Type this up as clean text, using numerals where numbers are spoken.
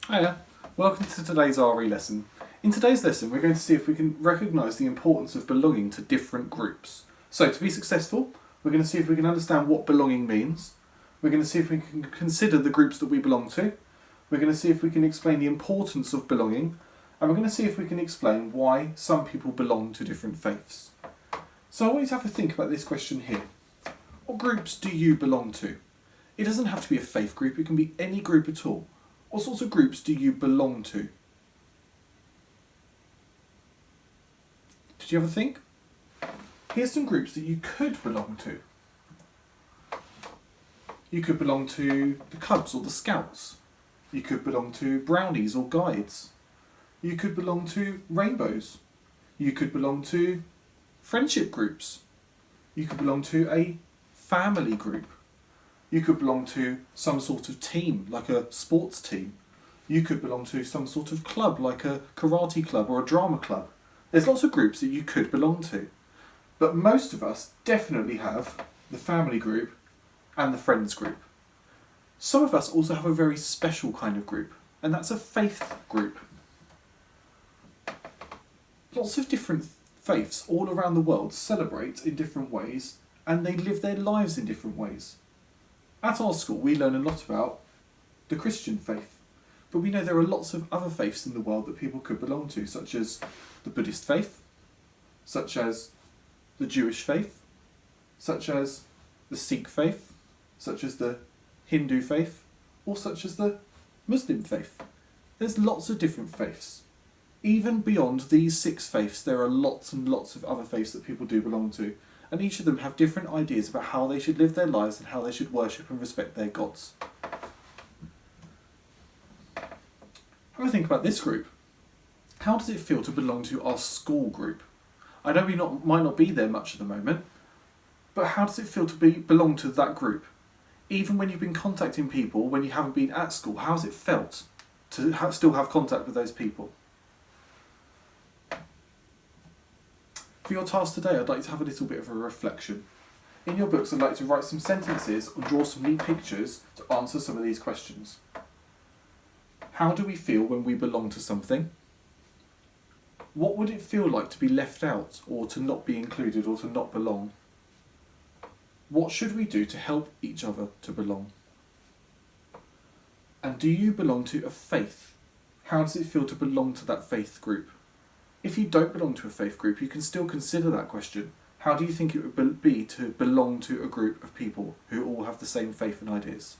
Hiya, welcome to today's RE lesson. In today's lesson we're going to see if we can recognise the importance of belonging to different groups. So to be successful, we're going to see if we can understand what belonging means. We're going to see if we can consider the groups that we belong to. We're going to see if we can explain the importance of belonging. And we're going to see if we can explain why some people belong to different faiths. So I want you to have a think about this question here. What groups do you belong to? It doesn't have to be a faith group, it can be any group at all. What sorts of groups do you belong to? Did you ever think? Here's some groups that you could belong to. You could belong to the Cubs or the Scouts. You could belong to Brownies or Guides. You could belong to Rainbows. You could belong to friendship groups. You could belong to a family group. You could belong to some sort of team, like a sports team. You could belong to some sort of club, like a karate club or a drama club. There's lots of groups that you could belong to. But most of us definitely have the family group and the friends group. Some of us also have a very special kind of group, and that's a faith group. Lots of different faiths all around the world celebrate in different ways, and they live their lives in different ways. At our school, we learn a lot about the Christian faith, but we know there are lots of other faiths in the world that people could belong to, such as the Buddhist faith, such as the Jewish faith, such as the Sikh faith, such as the Hindu faith, or such as the Muslim faith. There's lots of different faiths. Even beyond these 6 faiths, there are lots and lots of other faiths that people do belong to. And each of them have different ideas about how they should live their lives and how they should worship and respect their gods. Have a think about this group. How does it feel to belong to our school group? I know we might not be there much at the moment, but how does it feel to belong to that group? Even when you've been contacting people when you haven't been at school, how's it felt to still have contact with those people? For your task today, I'd like to have a little bit of a reflection. In your books, I'd like to write some sentences or draw some neat pictures to answer some of these questions. How do we feel when we belong to something? What would it feel like to be left out, or to not be included, or to not belong? What should we do to help each other to belong? And do you belong to a faith? How does it feel to belong to that faith group? If you don't belong to a faith group, you can still consider that question. How do you think it would be to belong to a group of people who all have the same faith and ideas?